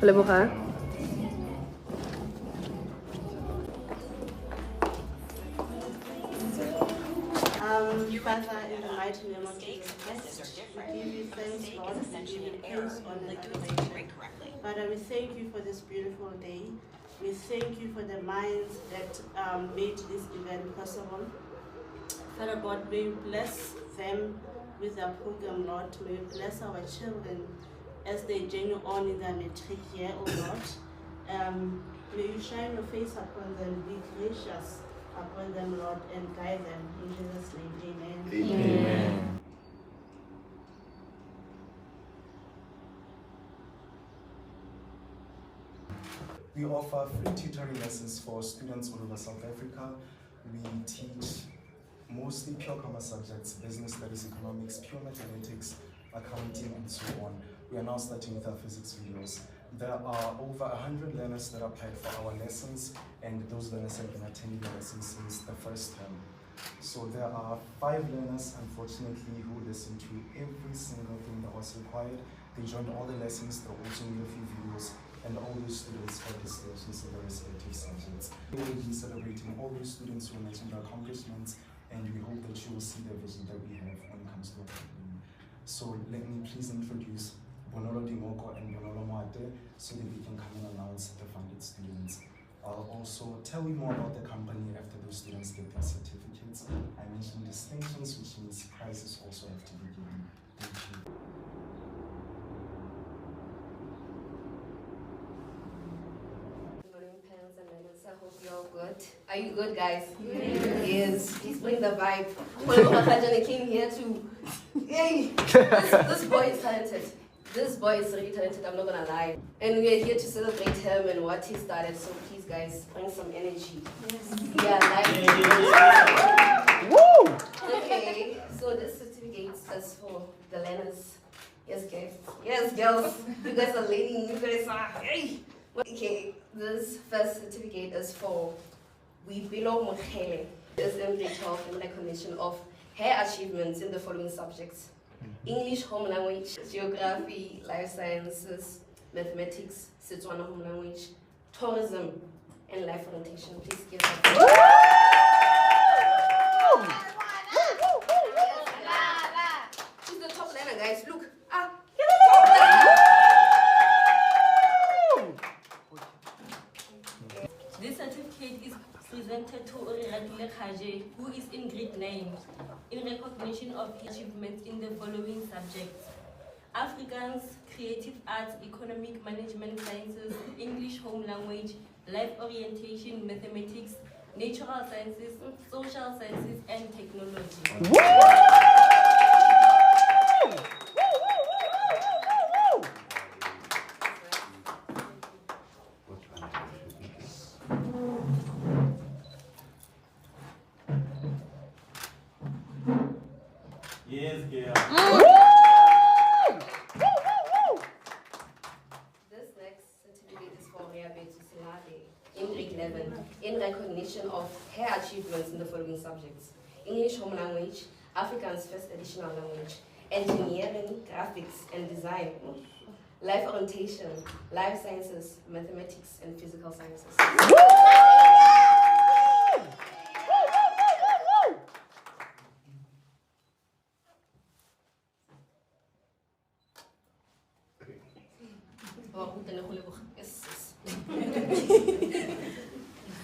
Goleboga. Father, in the mighty name of Jesus Christ, we give you thanks, Lord, we give you praise, honor, and adoration. Father, we thank you for this beautiful day. We thank you for the minds that made this event possible. Father God, may you bless them with their program, Lord. May you bless our children as they journey on in their matric year, oh Lord. May you shine your face upon them, be gracious upon them, Lord, and guide them. In Jesus' name, amen. Amen. We offer free tutoring lessons for students all over South Africa. We teach mostly pure commerce subjects, business studies, economics, pure mathematics, accounting, and so on. We are now starting with our physics videos. There are over 100 learners that applied for our lessons, and those learners have been attending the lessons since the first term. So there are 5 learners, unfortunately, who listened to every single thing that was required. They joined all the lessons, they also made a few videos, and all those students got distinctions in their respective subjects. We will be celebrating all those students who mentioned their accomplishments, and we hope that you will see the vision that we have when it comes to our company. So let me please introduce Bonolo, Dingoko, and Bonolo Moate so that we can come and announce the funded students. I'll also tell you more about the company after those students get their certificates. I mentioned distinctions, which means prizes also have to be given. Thank you. I hope you're all good. Are you good, guys? Yes. Please bring the vibe. Kepadisa-Kgajane came here to. Hey, this boy is talented. This boy is really talented, I'm not gonna lie. And we are here to celebrate him and what he started, so please guys, bring some energy. Yes. Yeah, Woo! Okay, so this certificate is for the learners. Yes, guys. Yes, girls. You guys are leading, you guys are, hey! Okay, this first certificate is for Wibilo Mokhele. It's in grade 12 in recognition of her achievements in the following subjects: English home language, geography, life sciences, mathematics, Setswana home language, tourism, and life orientation. Please give her. Who's the top learner, guys? Look. This certificate is presented to Rethabile Kgaje, who is in grade 9, in recognition of his achievements in the following subjects: Afrikaans, creative arts, economic management sciences, English home language, life orientation, mathematics, natural sciences, social sciences, and technology. Yes, girl. This next certificate is for in grade 11, in recognition of her achievements in the following subjects: English home language, Afrikaans first additional language, engineering, graphics and design, life orientation, life sciences, mathematics and physical sciences.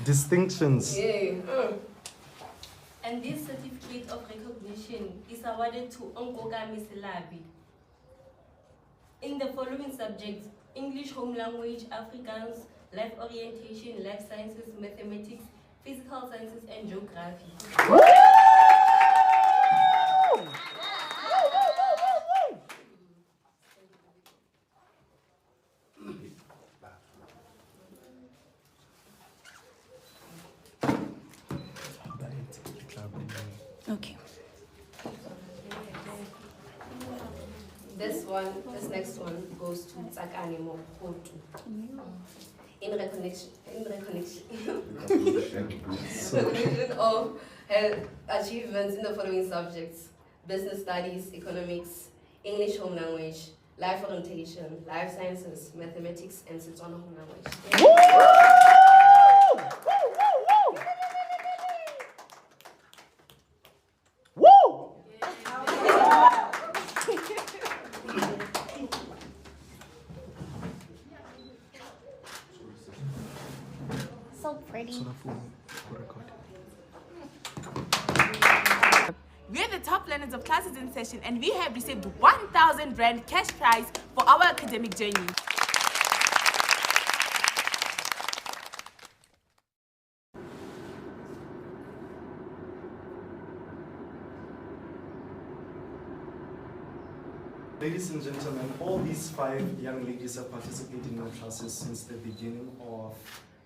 Distinctions. Yeah. And this certificate of recognition is awarded to Onkoka Misilabi in the following subjects: English home language, Afrikaans, life orientation, life sciences, mathematics, physical sciences, and geography. Okay. This next one goes to Tsakane Mokotu. In recognition of her achievements in the following subjects: business studies, economics, English home language, life orientation, life sciences, mathematics, and Setswana home language. So pretty. We're the top learners of classes in session, and we have received 1,000 Rand cash prize for our academic journey. Ladies and gentlemen, all these 5 young ladies have participated in our classes since the beginning of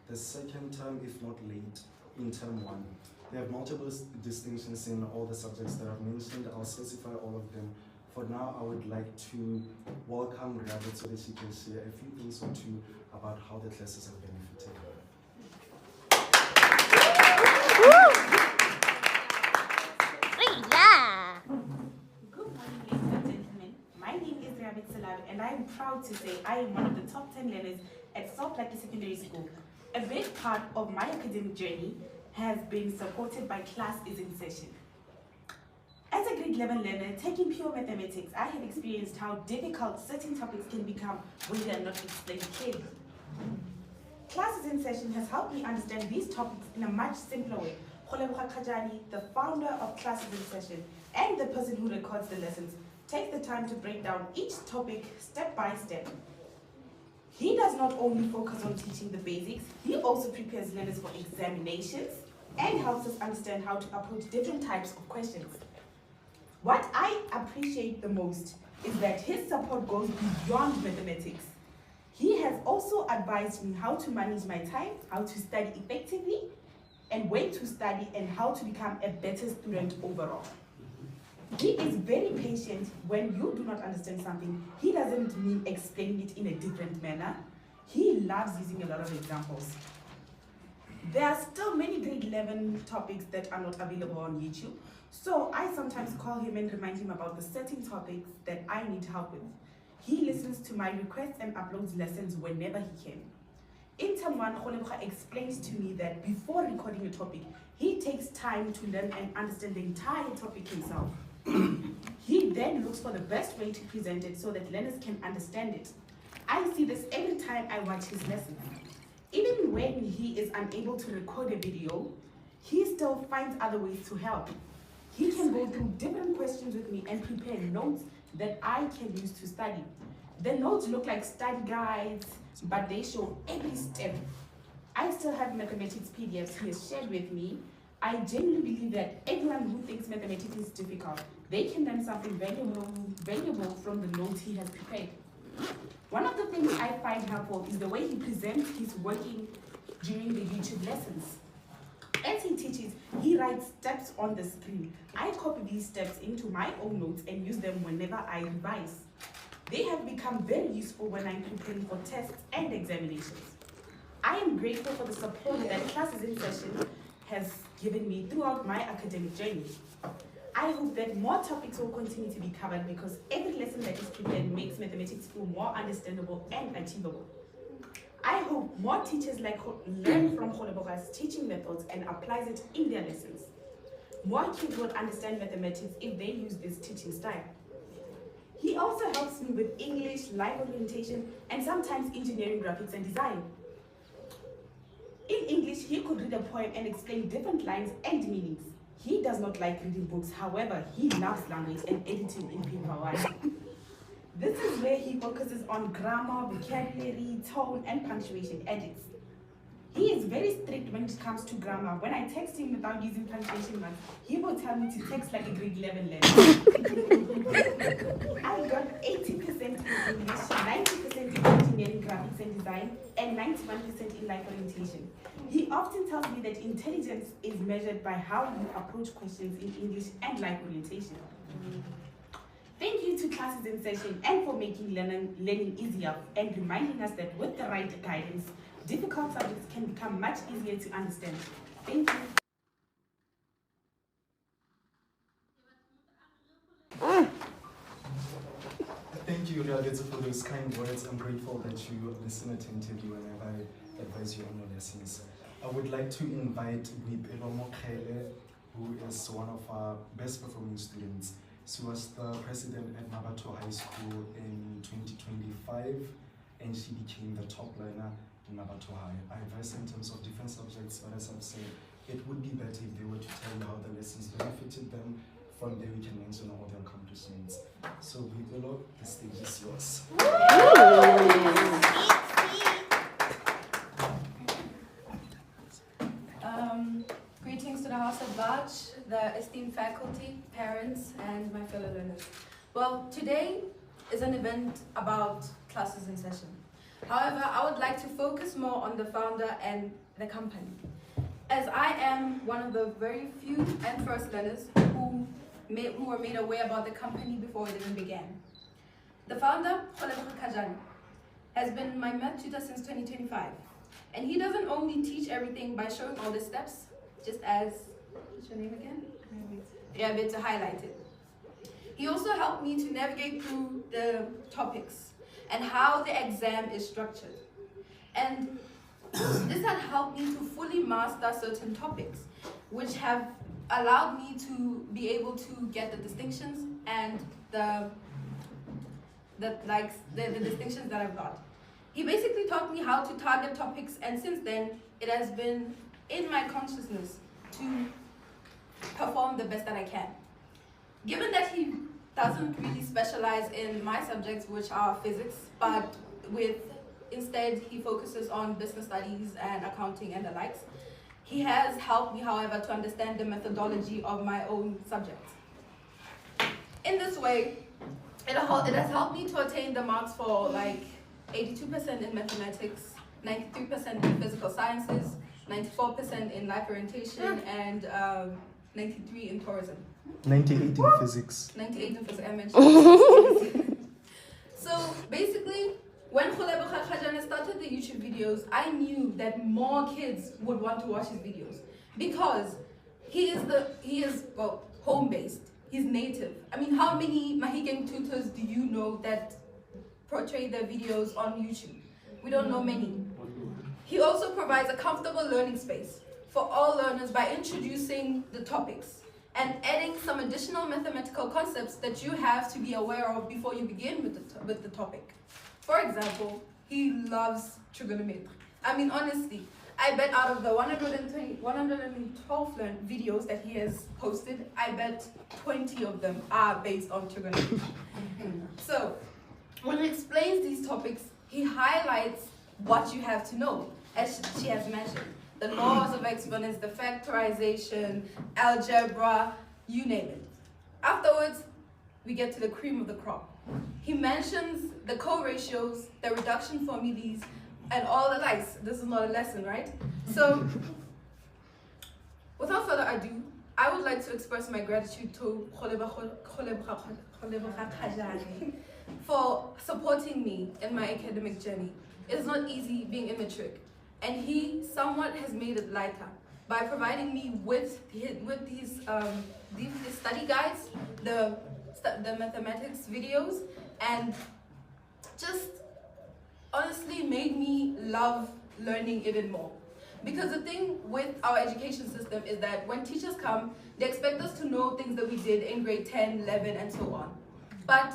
the second term, if not late, in term 1. They have multiple distinctions in all the subjects that I've mentioned. I'll specify all of them. For now, I would like to welcome Rabbit so that she can share a few things or two about how the classes have benefited her. Yeah. Good morning, ladies and gentlemen. My name is Rabbit and I am proud to say I am one of the top 10 learners at Seleka Secondary School. A big part of my academic journey has been supported by Class is in Session. As a grade 11 learner, taking pure mathematics, I have experienced how difficult certain topics can become when they are not explained clearly. Class is in Session has helped me understand these topics in a much simpler way. Goleboga, the founder of Class is in Session, and the person who records the lessons, take the time to break down each topic step by step. He does not only focus on teaching the basics, he also prepares learners for examinations and helps us understand how to approach different types of questions. What I appreciate the most is that his support goes beyond mathematics. He has also advised me how to manage my time, how to study effectively, and when to study, and how to become a better student overall. He is very patient. When you do not understand something, he doesn't mean explaining it in a different manner. He loves using a lot of examples. There are still many grade 11 topics that are not available on YouTube, so I sometimes call him and remind him about the certain topics that I need help with. He listens to my requests and uploads lessons whenever he can. In term 1, Goleboga explains to me that before recording a topic, he takes time to learn and understand the entire topic himself. He then looks for the best way to present it so that learners can understand it. I see this every time I watch his lessons. Even when he is unable to record a video, he still finds other ways to help. He can go through different questions with me and prepare notes that I can use to study. The notes look like study guides, but they show every step. I still have mathematics PDFs he has shared with me. I genuinely believe that everyone who thinks mathematics is difficult, they can learn something valuable from the notes he has prepared. One of the things I find helpful is the way he presents his working during the YouTube lessons. As he teaches, he writes steps on the screen. I copy these steps into my own notes and use them whenever I revise. They have become very useful when I'm preparing for tests and examinations. I am grateful for the support that Class is in Session has given me throughout my academic journey. I hope that more topics will continue to be covered because every lesson that is prepared makes mathematics feel more understandable and achievable. I hope more teachers learn from Goleboga's teaching methods and applies it in their lessons. More kids would understand mathematics if they use this teaching style. He also helps me with English, life orientation, and sometimes engineering, graphics, and design. In English, he could read a poem and explain different lines and meanings. He does not like reading books, however, he loves language and editing in paper. This is where he focuses on grammar, vocabulary, tone, and punctuation edits. He is very strict when it comes to grammar. When I text him without using punctuation marks, he will tell me to text like a grade 11 learner. I got 80% in English, 90% in engineering, graphics, and design, and 91% in life orientation. He often tells me that intelligence is measured by how you approach questions in English and life orientation. Thank you to Class is in Session and for making learning easier and reminding us that with the right guidance, difficult subjects can become much easier to understand. Thank you. Thank you you, Rialetse, for those kind words. I'm grateful that you listen attentively whenever I advise you on your lessons. I would like to invite Boipelo Mokhele, who is one of our best performing students. She was the president at Mabato High School in 2025, and she became the top learner in Mabato High. I advise in terms of different subjects, but as I've said, it would be better if they were to tell you how the lessons benefited them. From there, we can mention all the accomplishments. So, Boipelo, the stage is yours. Greetings to the house at large, the esteemed faculty, parents, and my fellow learners. Well, today is an event about classes in session. However, I would like to focus more on the founder and the company, as I am one of the very few and first learners who were made aware about the company before it even began. The founder, Goleboga, has been my math tutor since 2025. And he doesn't only teach everything by showing all the steps, just as, what's your name again? Rethabile highlighted. He also helped me to navigate through the topics and how the exam is structured. And this had helped me to fully master certain topics, which have allowed me to be able to get the distinctions and the distinctions that I've got. He basically taught me how to target topics, and since then, it has been in my consciousness to perform the best that I can. Given that he doesn't really specialize in my subjects, which are physics, but instead he focuses on business studies and accounting and the likes, he has helped me, however, to understand the methodology of my own subject. In this way, it has helped me to attain the marks for like 82% in mathematics, 93% in physical sciences, 94% in life orientation, and 93 in tourism. 98 in physics. 98 in physics, I mentioned. So basically, when Kgaje started the YouTube videos, I knew that more kids would want to watch his videos because he is home-based. He's native. I mean, how many Mahican tutors do you know that portray their videos on YouTube? We don't know many. He also provides a comfortable learning space for all learners by introducing the topics and adding some additional mathematical concepts that you have to be aware of before you begin with the topic. For example, he loves trigonometry. I mean, honestly, I bet out of the 112 videos that he has posted, I bet 20 of them are based on trigonometry. So, when he explains these topics, he highlights what you have to know, as she has mentioned. The laws of exponents, the factorization, algebra, you name it. Afterwards, we get to the cream of the crop. He mentions the co-ratios, the reduction formulas, and all the likes. This is not a lesson, right? So, without further ado, I would like to express my gratitude to Kgaje for supporting me in my academic journey. It's not easy being in matric, and he somewhat has made it lighter by providing me with these study guides, the mathematics videos, and just honestly made me love learning even more. Because the thing with our education system is that when teachers come, they expect us to know things that we did in grade 10, 11, and so on. But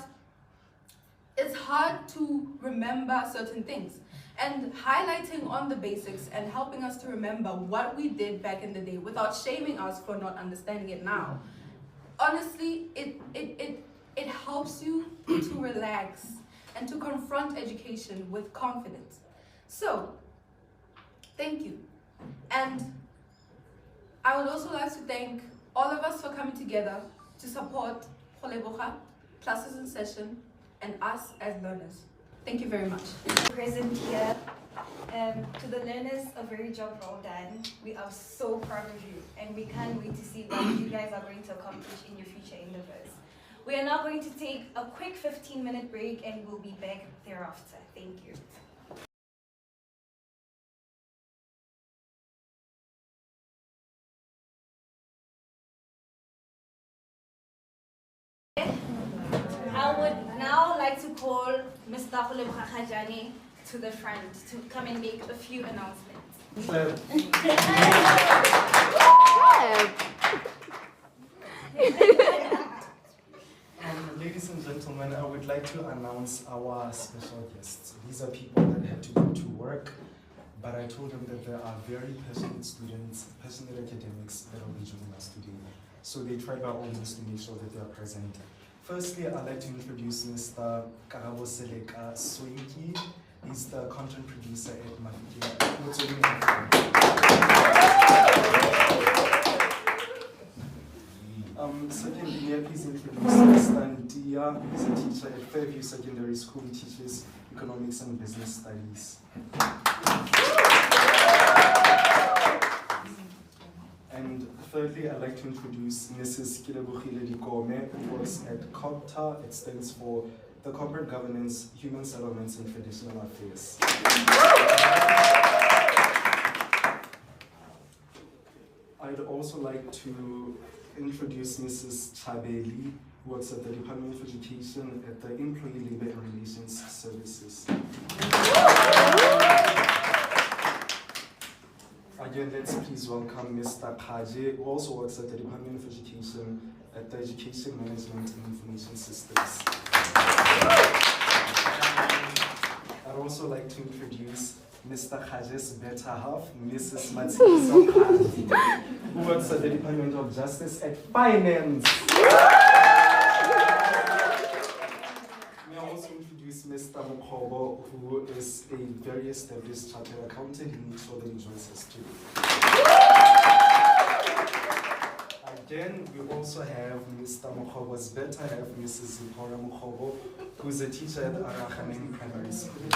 it's hard to remember certain things. And highlighting on the basics and helping us to remember what we did back in the day without shaming us for not understanding it now. Honestly, it helps you to relax and to confront education with confidence. So, thank you. And I would also like to thank all of us for coming together to support Goleboga, classes in session, and us as learners. Thank you very much. Present here. To the learners, a very job well done. We are so proud of you, and we can't wait to see what you guys are going to accomplish in your future endeavors. We are now going to take a quick 15-minute break, and we'll be back thereafter. Thank you. I would now like like to call Mr. Goleboga-Kgajane to the front to come and make a few announcements. Ladies and gentlemen, I would like to announce our special guests. These are people that had to go to work, but I told them that there are very passionate students, passionate academics that will be joining us today. So they tried by all means to make sure that they are present. Firstly, I'd like to introduce Mr. Karabo Seleka SWANKY. He's the content producer at Motsweding. Secondly, may I please introduce Mr. Ntia. He's a teacher at Fairview Secondary School. He teaches economics and business studies. And thirdly, I'd like to introduce Mrs. Kelebogile Dikome, who works at COCTA. It stands for the Corporate Governance, Human Settlements and Traditional Affairs. I'd also like to introduce Mrs. Chabeli, who works at the Department of Education at the Employee Labor and Relations Services. Again, let's please welcome Mr. Kgaje, who also works at the Department of Education at the Education Management and Information Systems. I'd also like to introduce Mr. Kgaje's better half, Mrs. Matshidiso, who works at the Department of Justice at Finance. May I also introduce Mr. Mokhobo, who is a very established chartered accountant. He makes sure that he joins us today. Again, we also have Mr. Mokhobo's better half, Mrs. Zipora Mokhobo, who is a teacher at Onalenna Primary School.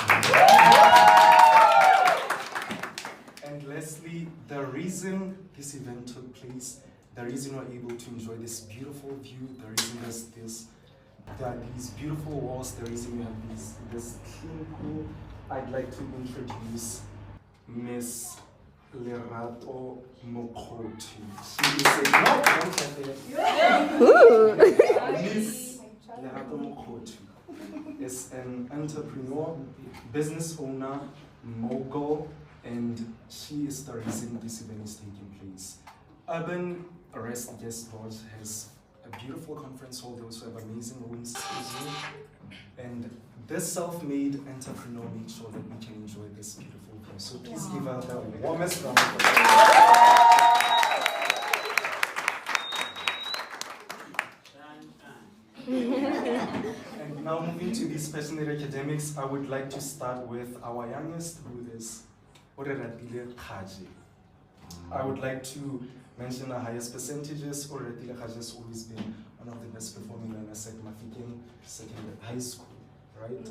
And lastly, the reason this event took place, the reason we're able to enjoy this beautiful view, the reason there are these beautiful walls, the reason we have this clean pool, I'd like to introduce Miss Lerato Mokhotu. She is Miss Lerato Mokhotu is an entrepreneur, business owner, mogul, and she is the reason this event is taking place. Urban Rest Guest Lodge has a beautiful conference hall. They also have amazing rooms as well. And this self-made entrepreneur made sure that we can enjoy this beautiful view. So please give her the warmest round of applause. And now moving to these passionate academics, I would like to start with our youngest, who is Rethabile Kgaje. I would like to mention the highest percentages. Rethabile Kgaje has always been one of the best performing learners at Mafikeng Secondary High School, right?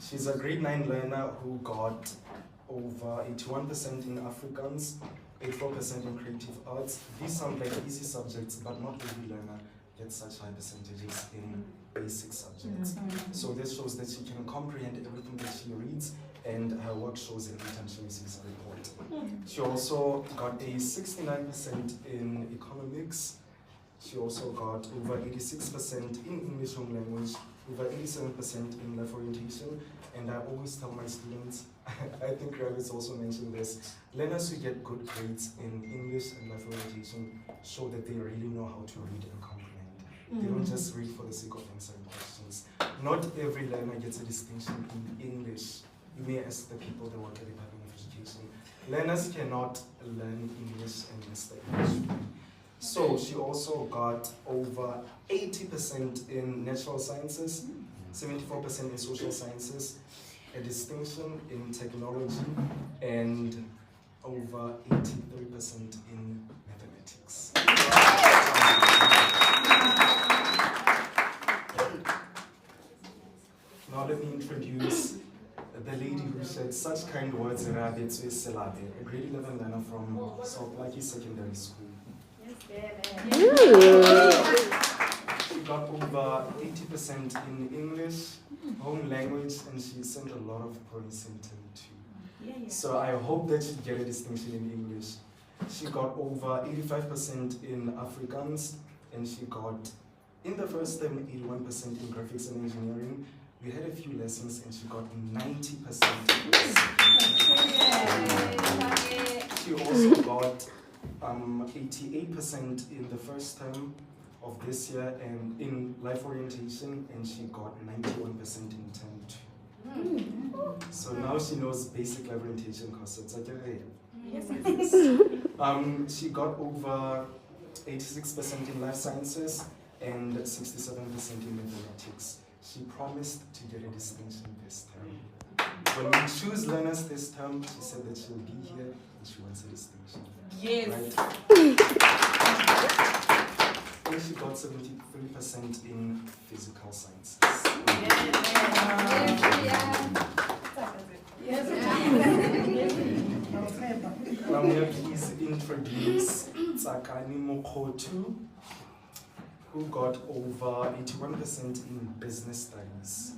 She's a grade 9 learner who got over 81% in Afrikaans, 84% in creative arts. These sound like easy subjects, but not every learner gets such high percentages in basic subjects. So this shows that she can comprehend everything that she reads, and her work shows every time she receives a report. She also got a 69% in economics. She also got over 86% in English home language, over 87% in life orientation. And I always tell my students, I think Rabbit's also mentioned this, learners who get good grades in English and life orientation show that they really know how to read and comprehend. They don't just read for the sake of answering questions. Not every learner gets a distinction in English. You may ask the people that work at the Department of Education. Learners cannot learn English and master English. So she also got over 80% in natural sciences, 74% in social sciences, a distinction in technology, and over 83% in mathematics. Now let me introduce the lady who said such kind words, Rethabile, a grade 11 learner from SWANKY Secondary School. She got over 80% in English, home language, and she sent a lot of points in term 2. So I hope that she get a distinction in English. She got over 85% in Afrikaans, and she got, in the first term, 81% in graphics and engineering, We had a few lessons and she got 90%. She also got 88% in the first term of this year and in life orientation, and she got 91% in term 2. So now she knows basic life orientation concepts. She got over 86% in life sciences and 67% in mathematics. She promised to get a distinction this term. When we choose learners this term, she said that she'll be here and she wants a distinction. Yes. Right? And she got 73% in physical sciences. Now may I please introduce Tsakani Mokotu, who got over 81% in business studies.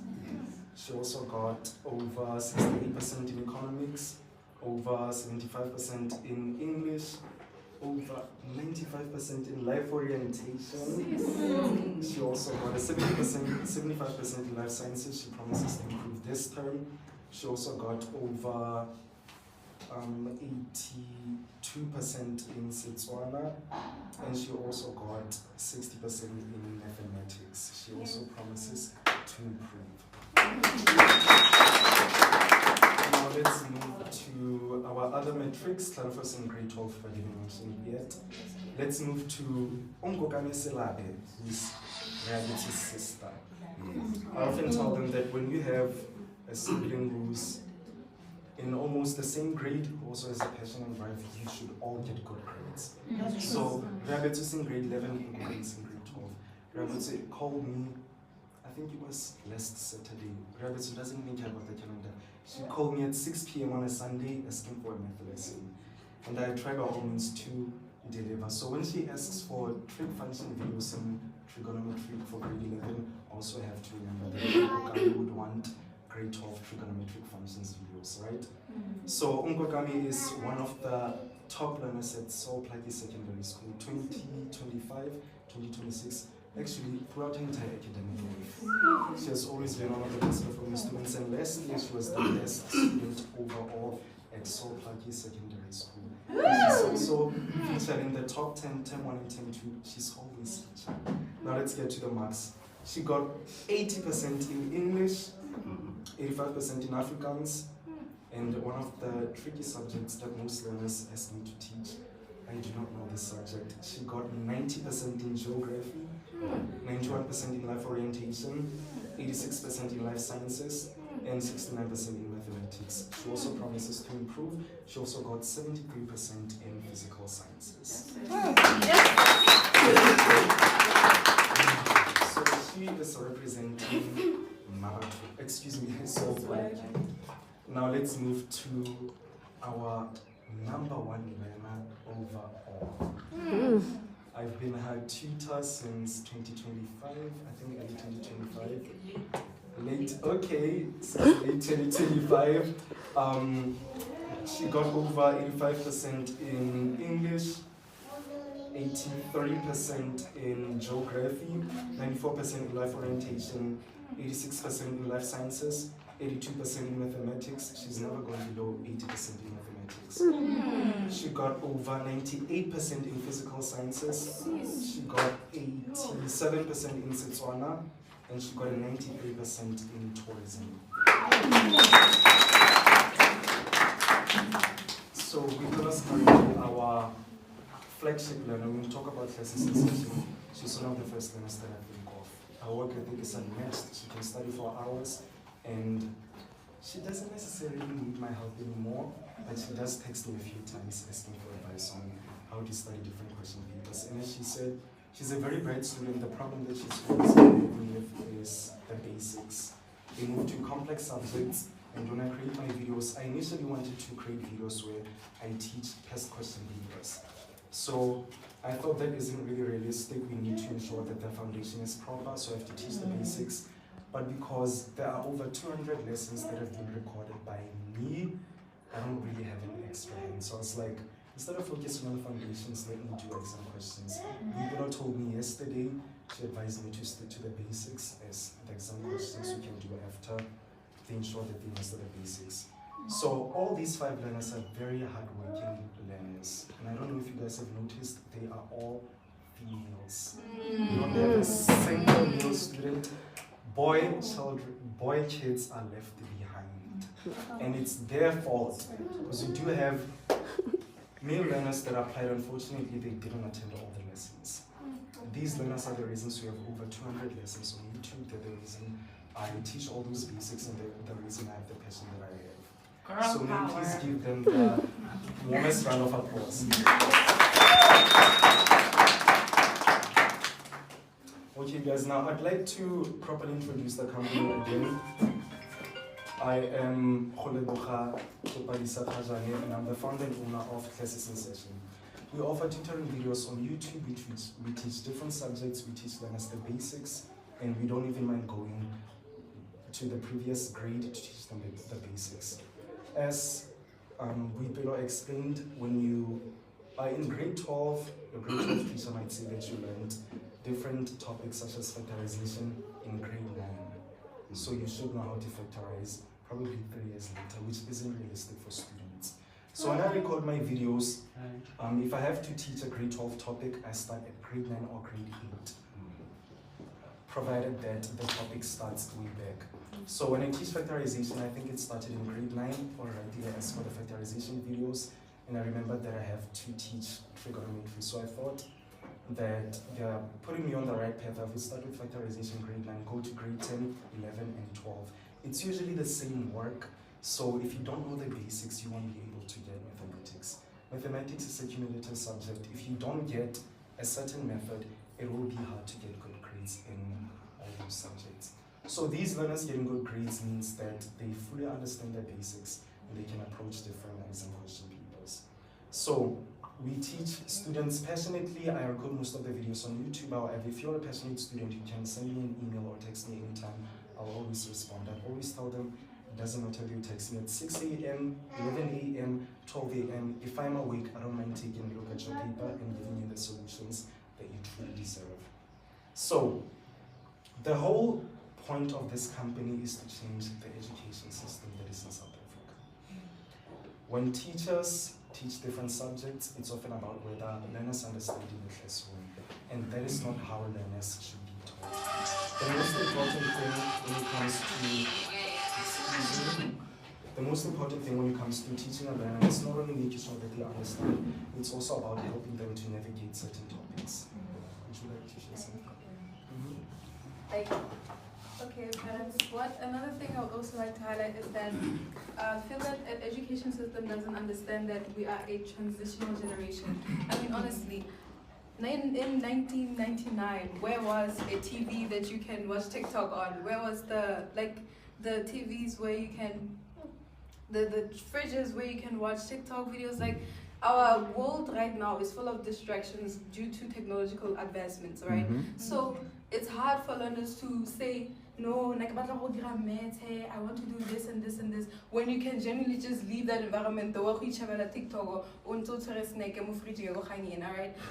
She also got over 68% in economics, over 75% in English, over 95% in life orientation. She also got a 75% in life sciences. She promises to improve this term. She also got over 82% in Setswana, and she also got 60% in mathematics. She also promises to improve. Now let's move to our other metrics. Clarifos in grade 12, if I didn't mention it yet. Let's move to Ongokame Selabe, who's Rabbit's sister. I often tell them that when you have a sibling who's in almost the same grade, also has a passion and drive, you should all get good grades. So Rabbit is in grade 11, Ongokame is in grade 12. Rabbit called me, I think it was last Saturday. Rabbit doesn't even care about the calendar. She called me at 6 p.m. on a Sunday asking for a math lesson. And I tried by all means to deliver. So when she asks for trig function videos and trigonometry for grade 11, also have to remember that Ongokame would want grade 12 trigonometric functions videos, right? So Ongokame is one of the top learners at SWANKY Secondary School, 2025, 2026. Actually, throughout her entire academic life, she has always been one of the best performing students, and last year she was the best student overall at SWANKY Secondary School. She's also featured in the top 10, term 1 and term 2. She's always featured. Now let's get to the marks. She got 80% in English, 85% in Afrikaans, and one of the tricky subjects that most learners ask me to teach, I do not know this subject. She got 90% in geography, 91% in life orientation, 86% in life sciences, and 69% in mathematics. She also promises to improve. She also got 73% in physical sciences. So she is representing Marathon. Excuse me, so now let's move to our number one learner overall. I've been her tutor since 2025, I think early 2025. Since late 2025. She got over 85% in English, 30% in geography, 94% in life orientation, 86% in life sciences, 82% in mathematics. She's never gone below 80% in mathematics. She got over 98% in physical sciences. She got 87% in Setswana, and she got a 93% in tourism. So we're gonna start with our flagship learner. When we talk about classic session, she's one of the first learners that I think of. Her work ethic is unmatched. She can study for hours, and she doesn't necessarily need my help anymore, but she does text me a few times asking for advice on how to study different question papers. And as she said, she's a very bright student. The problem that she's always dealing with is the basics. They move to complex subjects, and when I create my videos, I initially wanted to create videos where I teach past question papers. So I thought that isn't really realistic. We need to ensure that the foundation is proper, so I have to teach the basics. But because there are over 200 lessons that have been recorded by me, I don't really have an extra hand. So I was like, instead of focusing on the foundations, let me do exam questions. People told me yesterday she advised me to stick to the basics as the exam questions we can do after they ensure that they master the basics. So all these 5 learners are very hardworking learners. And I don't know if you guys have noticed, they are all females. We don't have a single male student. Boy kids are left behind. And it's their fault, because we do have male learners that applied. Unfortunately, they didn't attend all the lessons. These learners are the reasons we have over 200 lessons on YouTube. They're the reason I teach all those basics, and they're the reason I have the passion that I have. Girl So may power. please give them the warmest round of applause. Okay guys, now I'd like to properly introduce the company again. I am Goleboga, Kepadisa-Kgajane, and I'm the founder and owner of Classes in Session. We offer tutoring videos on YouTube. We teach different subjects. We teach learners the basics, and we don't even mind going to the previous grade to teach them the basics. As Buipelo explained, when you are in grade 12, your grade 12 teacher might say that you learned different topics such as factorization in grade 9. So you should know how to factorize probably 3 years later, which isn't realistic for students. So when I record my videos, if I have to teach a grade 12 topic, I start at grade 9 or grade 8, provided that the topic starts way back. So when I teach factorization, I think it started in grade 9 already. I asked for the factorization videos, and I remembered that I have to teach trigonometry. So I thought that they're putting me on the right path. I will start with factorization in grade 9, go to grade 10, 11, and 12. It's usually the same work, so if you don't know the basics, you won't be able to get mathematics. Mathematics is a cumulative subject. If you don't get a certain method, it will be hard to get good grades in all those subjects. So these learners getting good grades means that they fully understand the basics and they can approach different exam question papers. So we teach students passionately. I record most of the videos on YouTube. However, if you're a passionate student, you can send me an email or text me anytime. I'll always respond. I always tell them, it doesn't matter if you text me at 6 a.m., 11 a.m., 12 a.m. If I'm awake, I don't mind taking a look at your paper and giving you the solutions that you truly deserve. So the whole point of this company is to change the education system that is in South Africa. When teachers teach different subjects, it's often about whether learners understand in the classroom, and that is not how learners should be taught. The most important thing when it comes to teaching a learner is not only making sure that they understand, it's also about helping them to navigate certain topics. Would you like to share something? Okay, parents, another thing I would also like to highlight is that I feel that an education system doesn't understand that we are a transitional generation. I mean, honestly, in 1999, where was a TV that you can watch TikTok on? Where was the TVs where you can, the fridges where you can watch TikTok videos? Like, our world right now is full of distractions due to technological advancements, right? So it's hard for learners to say, no, I want to do this and this and this, when you can generally just leave that environment, TikTok or alright?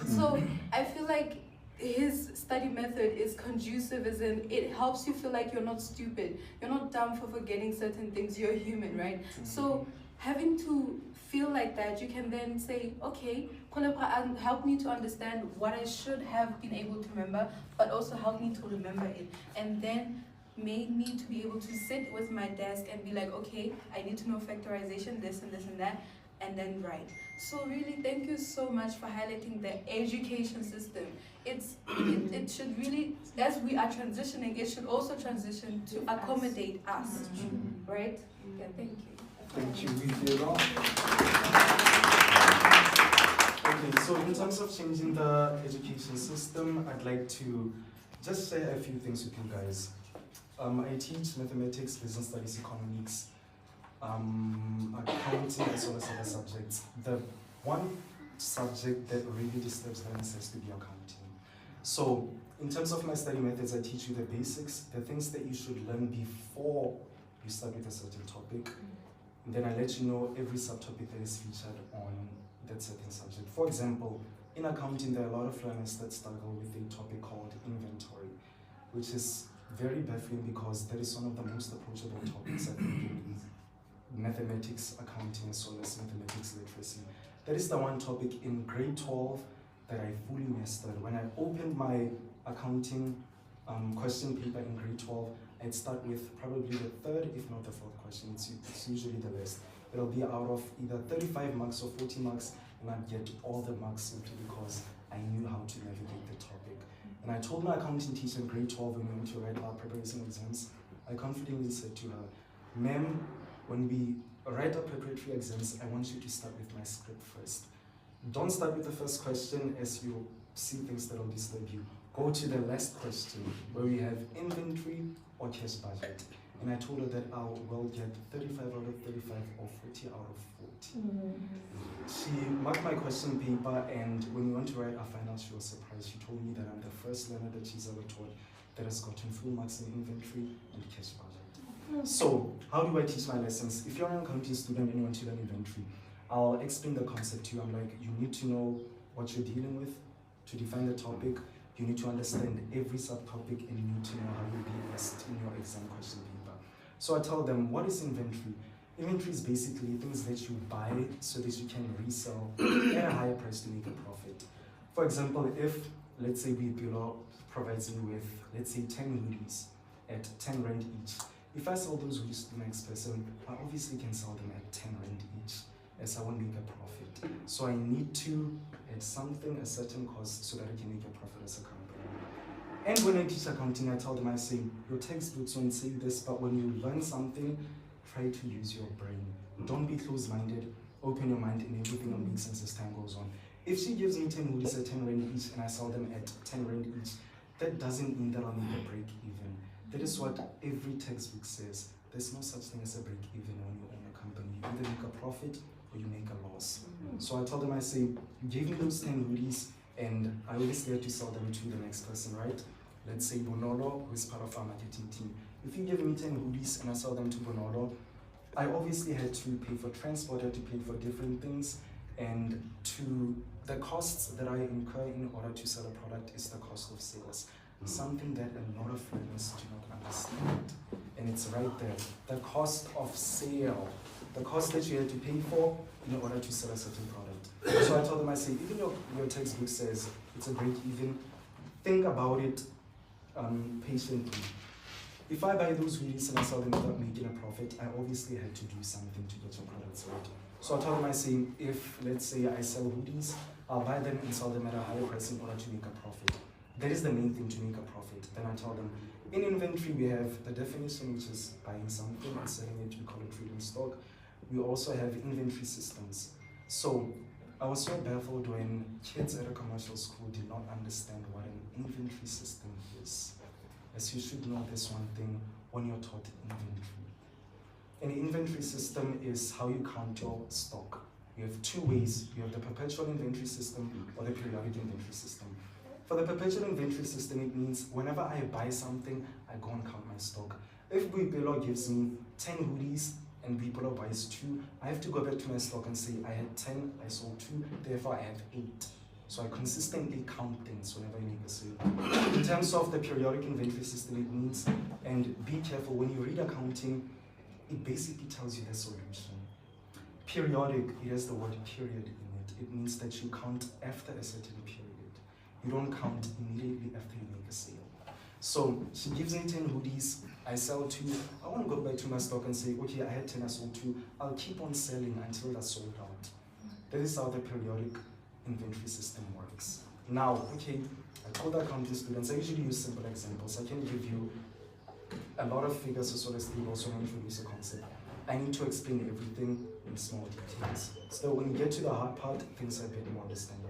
So I feel like his study method is conducive, as in it helps you feel like you're not stupid, you're not dumb for forgetting certain things, you're human, right? So having to feel like that, you can then say, okay, help me to understand what I should have been able to remember, but also help me to remember it. And then made me to be able to sit with my desk and be like, okay, I need to know factorization, this and this and that, and then write. So really, thank you so much for highlighting the education system. It should really, as we are transitioning, it should also transition to accommodate us, right? Yeah, thank you. Thank you, Viviro. Okay, so in terms of changing the education system, I'd like to just share a few things with you guys. I teach mathematics, business studies, economics, accounting, as well as other subjects. The one subject that really disturbs learners has to be accounting. So in terms of my study methods, I teach you the basics, the things that you should learn before you start with a certain topic. And then I let you know every subtopic that is featured on that certain subject. For example, in accounting, there are a lot of learners that struggle with a topic called inventory, which is very baffling because that is one of the most approachable topics I think in mathematics, accounting, as well as mathematics literacy. That is the one topic in grade 12 that I fully mastered. When I opened my accounting question paper in grade 12, I'd start with probably the third, if not the fourth question. It's usually the list. It'll be out of either 35 marks or 40 marks, and I'd get all the marks simply because I knew how to navigate the topic. And I told my accounting teacher in grade 12 when we went to write our preparation exams, I confidently said to her, "Ma'am, when we write our preparatory exams, I want you to start with my script first. Don't start with the first question as you see things that will disturb you. Go to the last question where we have inventory or cash budget." And I told her that I will get 35 out of 35 or 40 out of 40. She marked my question paper, and when we went to write our final, she was surprised. She told me that I'm the first learner that she's ever taught that has gotten full marks in inventory and cash budget. So, how do I teach my lessons? If you're an accounting student and you want to learn inventory, I'll explain the concept to you. I'm like, you need to know what you're dealing with to define the topic. You need to understand every subtopic, and you need to know how you'll be asked in your exam question paper. So I tell them, what is inventory? Inventory is basically things that you buy so that you can resell at a higher price to make a profit. For example, if, let's say, Bipilo provides me with, let's say, 10 hoodies at 10 rand each. If I sell those hoodies to the next person, I obviously can sell them at 10 rand each, as I won't make a profit. So I need to add something, a certain cost, so that I can make a profit as a company. And when I teach accounting, I tell them, I say, your textbooks won't say this, but when you learn something, try to use your brain. Don't be closed-minded. Open your mind, and everything will make sense as time goes on. If she gives me 10 hoodies at 10 rand each and I sell them at 10 rand each, that doesn't mean that I'll make a break even. That is what every textbook says. There's no such thing as a break even when you own a company. You either make a profit or you make a loss. So I tell them, I say, you gave me those 10 hoodies, and I obviously have to sell them to the next person, right? Let's say Bonolo, who is part of our marketing team. If you give me 10 hoodies and I sell them to Bonolo, I obviously had to pay for transport, I had to pay for different things, and to the costs that I incur in order to sell a product is the cost of sales. Something that a lot of learners do not understand. And it's right there. The cost of sale, the cost that you had to pay for in order to sell a certain product. So I told them, I say, even your textbook says it's a break even, think about it patiently. If I buy those hoodies and I sell them without making a profit, I obviously had to do something to get your products right. So I told them, I say, if let's say I sell hoodies, I'll buy them and sell them at a higher price in order to make a profit. That is the main thing, to make a profit. Then I tell them, in inventory we have the definition, which is buying something and selling it, we call it trading stock. We also have inventory systems. So I was so baffled when kids at a commercial school did not understand what an inventory system is. As you should know this one thing when you're taught inventory. An inventory system is how you count your stock. You have two ways. You have the perpetual inventory system or the periodic inventory system. For the perpetual inventory system, it means whenever I buy something, I go and count my stock. If Bipilo gives me 10 hoodies and Bipilo buys 2, I have to go back to my stock and say, I had 10, I sold 2, therefore I have 8. So I consistently count things whenever I make a sale. In terms of the periodic inventory system, it means, and be careful, when you read accounting, it basically tells you the solution. Periodic, it has the word period in it. It means that you count after a certain period. You don't count immediately after you make a sale. So she gives me 10 hoodies, I sell 2. I want to go back to my stock and say, okay, I had 10, I sold 2. I'll keep on selling until that's sold out. That is how the periodic inventory system works. Now, okay, I told the accounting students, I usually use simple examples. I can give you a lot of figures as well as tables when I introduce a concept. I need to explain everything in small details. So when you get to the hard part, things are a bit more understandable.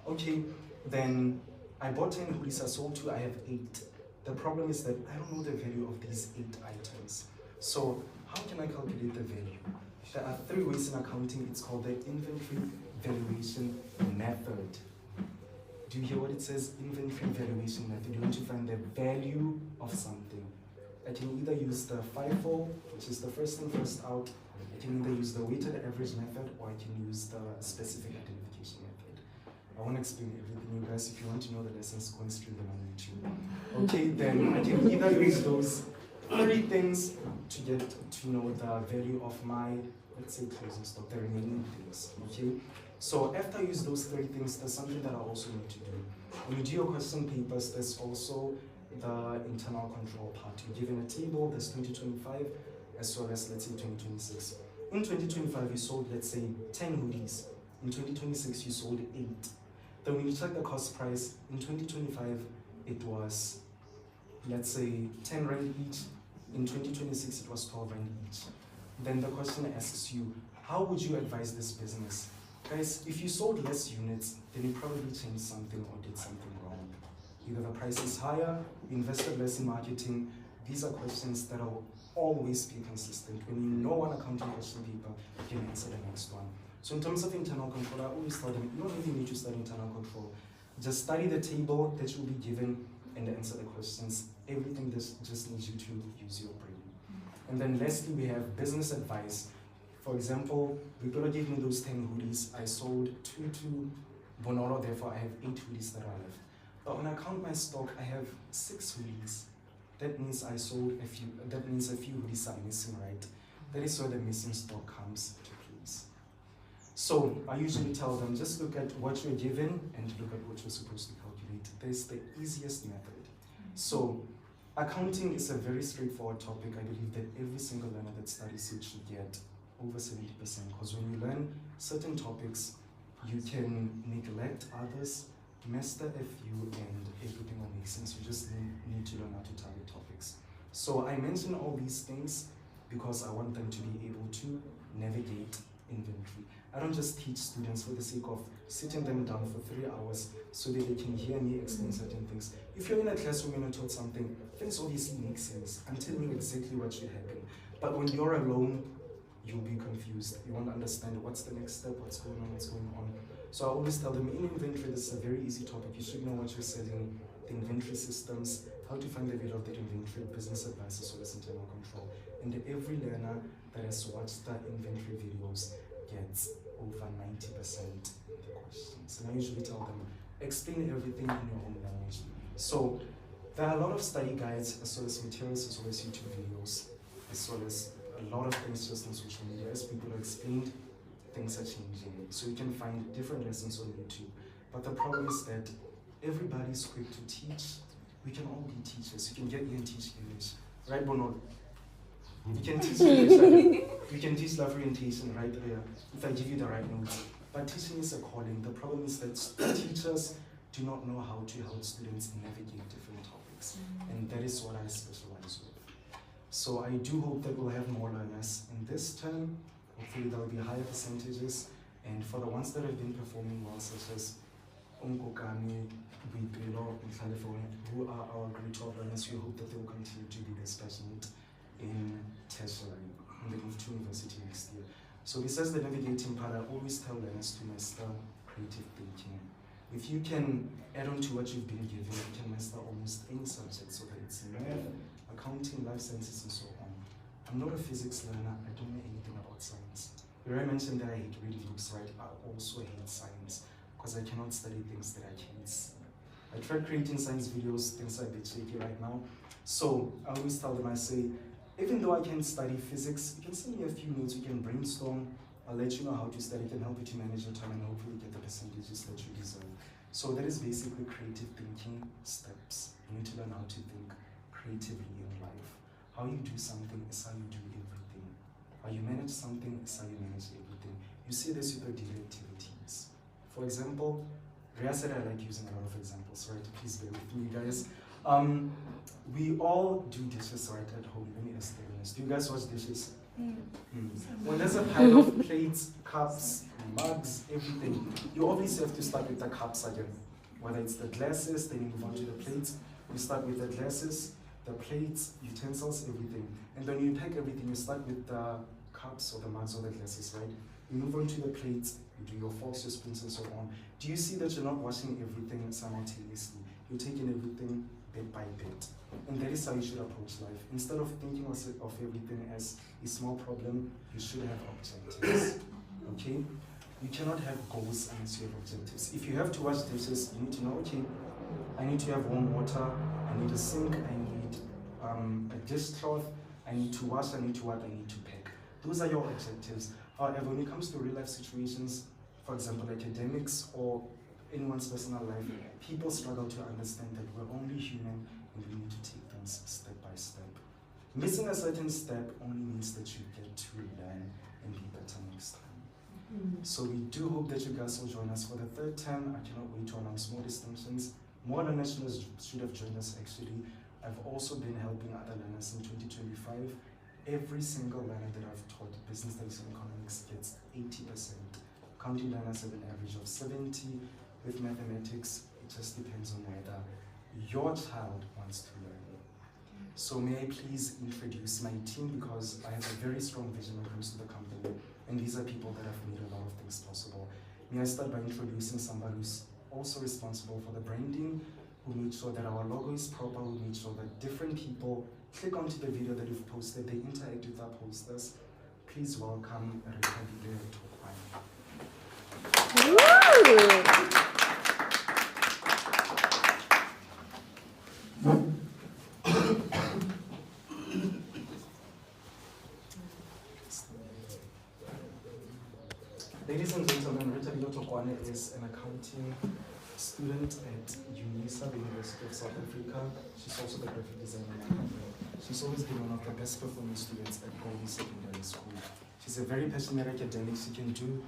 Okay, then I bought 10 hoodies, I sold 2, I have 8. The problem is that I don't know the value of these 8 items. So how can I calculate the value? There are 3 ways in accounting. It's called the inventory valuation method. Do you hear what it says? Inventory valuation method. You want to find the value of something. I can either use the FIFO, which is the first in, first out. I can either use the weighted average method, or I can use the specific identification method. I won't explain everything. You guys, if you want to know the lessons, go and stream them on YouTube. Okay, then I can either use those 30 things to get to know the value of my, let's say, closing stock, the remaining things. Okay, so after I use those 30 things, there's something that I also need to do. When you do your question papers, there's also the internal control part. You're given a table, there's 2025, as well as, let's say, 2026. In 2025, you sold, let's say, 10 hoodies. In 2026, you sold 8. Then when you check the cost price, in 2025, it was, let's say, 10 rand each. In 2026, it was 12 rand each. Then the question asks you, how would you advise this business? Guys, if you sold less units, then you probably changed something or did something wrong. Either the price is higher, you invested less in marketing. These are questions that will always be consistent. When you know one accounting question paper, you can answer the next one. So in terms of internal control, I always tell them, you don't really need to study internal control. Just study the table that you'll be given and answer the questions. Everything just needs you to use your brain. And then lastly, we have business advice. For example, Victoria gave me those 10 hoodies. I sold 2 to Bonolo, therefore I have 8 hoodies that are left. But when I count my stock, I have 6 hoodies. That means I sold a few, that means a few hoodies are missing, right? That is where the missing stock comes to place. So I usually tell them, just look at what you're given and look at what you're supposed to calculate. That's the easiest method. So accounting is a very straightforward topic. I believe that every single learner that studies it should get over 70%, because when you learn certain topics, you can neglect others, master a few, and everything will make sense. You just need to learn how to target topics. So I mention all these things because I want them to be able to navigate inventory. I don't just teach students for the sake of sitting them down for 3 hours so that they can hear me explain certain things. If you're in a classroom and you're taught something, things obviously make sense. I'm telling you exactly what should happen. But when you're alone, you'll be confused. You won't understand what's the next step, what's going on. So I always tell them, in inventory, this is a very easy topic. You should know what you're selling, the inventory systems, how to find the value of that inventory, business advice, as well as internal control. And every learner that has watched the inventory videos gets over 90% of the questions. And I usually tell them, explain everything in your own language. So there are a lot of study guides, as well as materials, as well as YouTube videos, as well as a lot of things just on social media. As people have explained, things are changing. So you can find different lessons on YouTube. But the problem is that everybody's quick to teach. We can all be teachers. You can get here and teach English. Right, Bonolo? You can teach English. You can teach love orientation right there, if I give you the right notes. But teaching is a calling. The problem is that teachers do not know how to help students navigate different topics. And that is what I specialize with. So I do hope that we'll have more learners in this term. Hopefully there will be higher percentages. And for the ones that have been performing well, such as Dingoko, who are our grade 12 learners, we hope that they will continue to be this passionate in tertiary, when they move to university next year. So besides the navigating part, I always tell learners to master creative thinking. If you can add on to what you've been given, you can master almost any subject, so that it's math, accounting, life sciences, and so on. I'm not a physics learner, I don't know anything about science. I mentioned that I hate reading books, right? I also hate science, because I cannot study things that I can't see. I tried creating science videos, things are a bit shaky right now. So I always tell them, I say, even though I can't study physics, you can send me a few notes, we can brainstorm, I'll let you know how to study, I can help you to manage your time and hopefully get the percentages that you deserve. So that is basically creative thinking steps. You need to learn how to think creatively in life. How you do something is how you do everything. How you manage something is how you manage everything. You see this with your daily activities. For example, Rhea said I like using a lot of examples, right? Please bear with me, guys. We all do dishes right at home. Let me ask the honest. Do you guys wash dishes? When there's a pile of plates, cups, mugs, everything, you obviously have to start with the cups again. Whether it's the glasses, then you move on to the plates. You start with the glasses, the plates, utensils, everything. And then you pack everything, you start with the cups or the mugs or the glasses, right? You move on to the plates, you do your forks, your spoons, and so on. Do you see that you're not washing everything simultaneously? You're taking everything bit by bit. And that is how you should approach life. Instead of thinking of everything as a small problem, you should have objectives. Okay? You cannot have goals unless you have objectives. If you have to wash dishes, you need to know, okay, I need to have warm water, I need a sink, I need a dishcloth, I need to wash, I need to wipe, I need to pack. Those are your objectives. However, when it comes to real life situations, for example, academics or anyone's personal life, people struggle to understand that we're only human and we need to take things step by step. Missing a certain step only means that you get to learn and be better next time. So we do hope that you guys will join us for the third term. I cannot wait to announce more distinctions. More internationals should have joined us actually. I've also been helping other learners in 2025. Every single learner that I've taught business studies and economics gets 80%. Counting learners have an average of 70. With mathematics, it just depends on whether your child wants to learn. So may I please introduce my team, because I have a very strong vision when it comes to the company, and these are people that have made a lot of things possible. May I start by introducing somebody who's also responsible for the branding, who made sure that our logo is proper, who made sure that different people click onto the video that we've posted, they interact with our posters. Please welcome Rethabile and Thokwane. Ladies and gentlemen, Rethabile is an accounting student at UNISA, the University of South Africa. She's also the graphic designer in the company. She's always been one of the best performing students at Goleboga Secondary School. She's a very passionate academic. She can do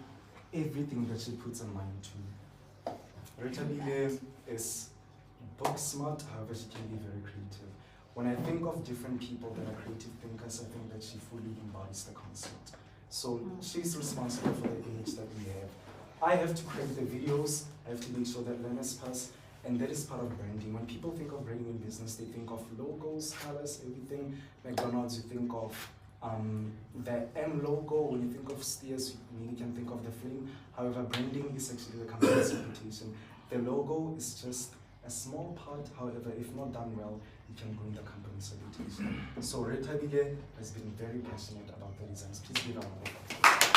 everything that she puts her mind to. Rethabile is book smart, however she can be very creative. When I think of different people that are creative thinkers, I think that she fully embodies the concept. So she's responsible for the image that we have. I have to create the videos, I have to make sure that learners pass, and that is part of branding. When people think of branding in business, they think of logos, colors, everything. McDonald's, you think of the M logo. When you think of Steers, you can think of the flame. However, branding is actually the company's reputation. The logo is just a small part, however, if not done well, it can ruin the company's reputation. So Rethabile has been very passionate about the designs. Please give her a round of applause.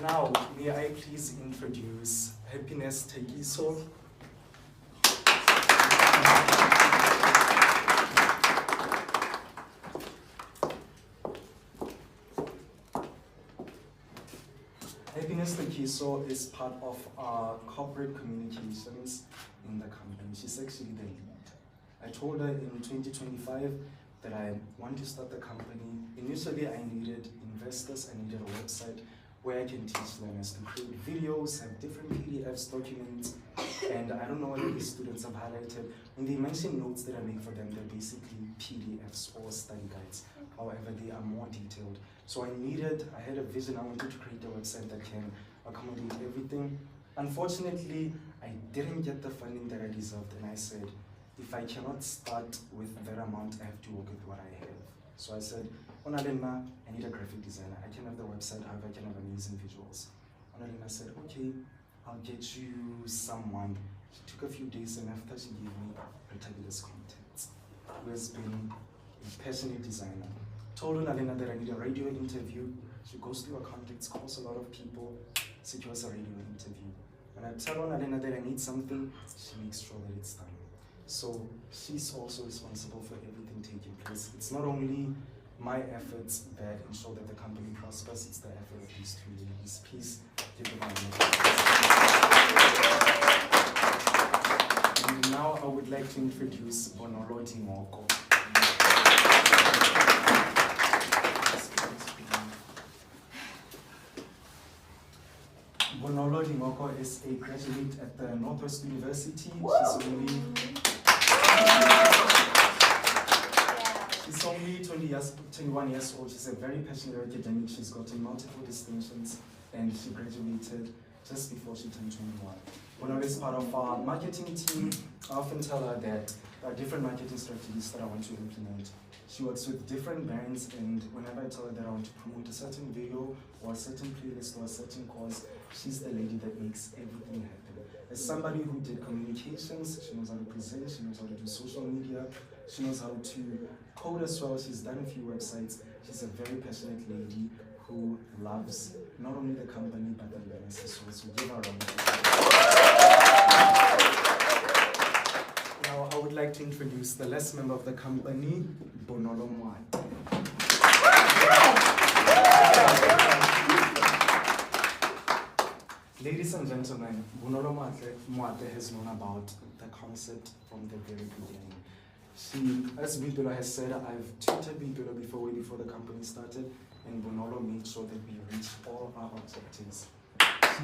Now, may I please introduce Happiness Thekiso. Happiness Thekiso is part of our corporate communications in the company. She's actually the lead. I told her in 2025 that I want to start the company. Initially, I needed investors, I needed a website where I can teach learners to create videos, have different PDFs, documents, and I don't know whether these students have highlighted. When they mention notes that I make for them, they're basically PDFs or study guides. However, they are more detailed. So I had a vision, I wanted to create a website that can accommodate everything. Unfortunately, I didn't get the funding that I deserved, and I said, if I cannot start with that amount, I have to work with what I have. So I said, Onalenna, I need a graphic designer. I can have the website, however, I can have amazing visuals. Onalenna said, okay, I'll get you someone. She took a few days, and after she gave me Rethabile's contacts, who has been a passionate designer. Told Onalenna that I need a radio interview. She goes through her contacts, calls a lot of people, secures a radio interview. When I tell Onalenna that I need something, she makes sure that it's done. So she's also responsible for everything taking place. It's not only my efforts that ensure that the company prospers, it's the effort of these two ladies. Please give them a round of applause. And now I would like to introduce Bonolo Dingoko. Bonolo Dingoko is a graduate at the Northwest University. She's only 21 years old. She's a very passionate academic. She's gotten multiple distinctions, and she graduated just before she turned 21. Bonolo is part of our marketing team. I often tell her that there are different marketing strategies that I want to implement. She works with different brands, and whenever I tell her that I want to promote a certain video or a certain playlist or a certain course, she's the lady that makes everything happen. As somebody who did communications, she knows how to present, she knows how to do social media, she knows how to code as well. She's done a few websites. She's a very passionate lady who loves not only the company but the learners as well. So give her a round of applause. Now I would like to introduce the last member of the company, Bonolo Moate. Ladies and gentlemen, Bonolo Moate has known about the concept from the very beginning. She, as Bidula has said, I've tutored Bidula way before the company started, and Bonolo made sure that we reached all our objectives.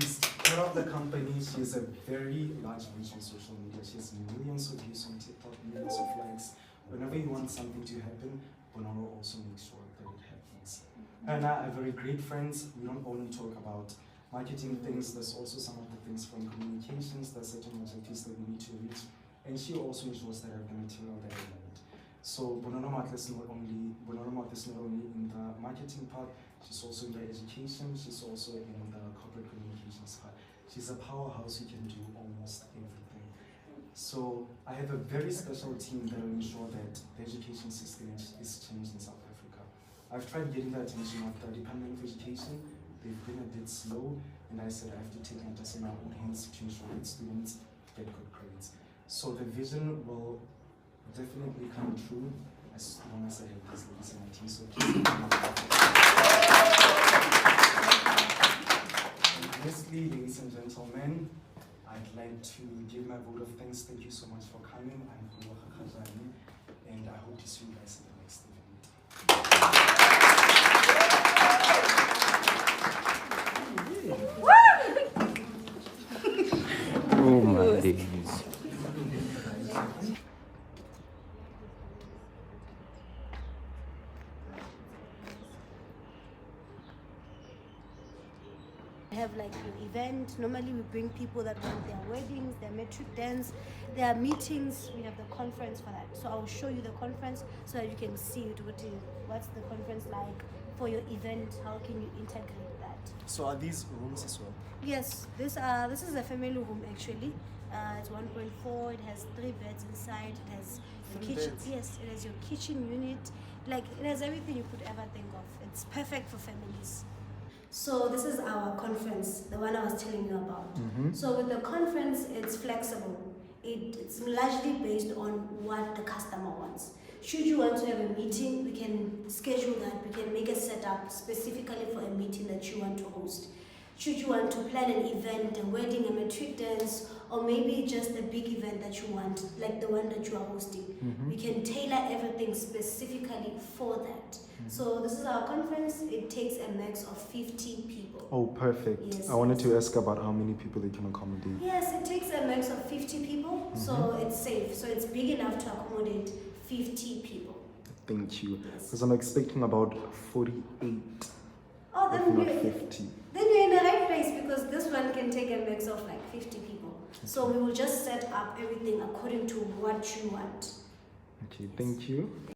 She's head of the company. She has a very large reach on social media. She has millions of views on TikTok, millions of likes. Whenever you want something to happen, Bonolo also makes sure that it happens. Her and I are very great friends. We don't only talk about marketing things, there's also some of the things from communications, there's certain objectives that we need to reach, and she also ensures that I have the material that I need. So Bonolo Moate is not only in the marketing part, she's also in the education, she's also in the corporate communications part. She's a powerhouse who can do almost everything. So I have a very special team that will ensure that the education system is changed in South Africa. I've tried getting the attention of the Department of Education. They've been a bit slow, and I said I have to take matters in my own hands to ensure that students get good grades. So the vision will definitely come true as long as I have these ladies in my team. So and lastly, ladies and gentlemen, I'd like to give my vote of thanks. Thank you so much for coming. I'm Kepadisa-Kgajane, and I hope to see you guys at the next event. Oh my days. Have like your event. Normally we bring people that want their weddings, their metric dance, their meetings. We have the conference for that. So I'll show you the conference so that you can see it. What's the conference like for your event? How can you integrate that? So are these rooms as well? Yes, this is a family room actually. It's 1.4. It has 3 beds inside. It has the kitchen. Beds. Yes, it has your kitchen unit. Like it has everything you could ever think of. It's perfect for families. So this is our conference, the one I was telling you about. So with the conference, it's flexible. It's largely based on what the customer wants. Should you want to have a meeting, we can schedule that. We can make a setup specifically for a meeting that you want to host. Should you want to plan an event, a wedding, a matric dance, or maybe just a big event that you want, like the one that you are hosting, we can tailor everything specifically for that. So this is our conference. It takes a max of 50 people. Oh, perfect. Yes. I wanted to ask about how many people they can accommodate. Yes, it takes a max of 50 people, so it's safe. So it's big enough to accommodate 50 people. Thank you. Yes. Because I'm expecting about 48, Oh, if then not you're 50. in the right place because this one can take a max of like 50 people. So we will just set up everything according to what you want. Okay, thank you.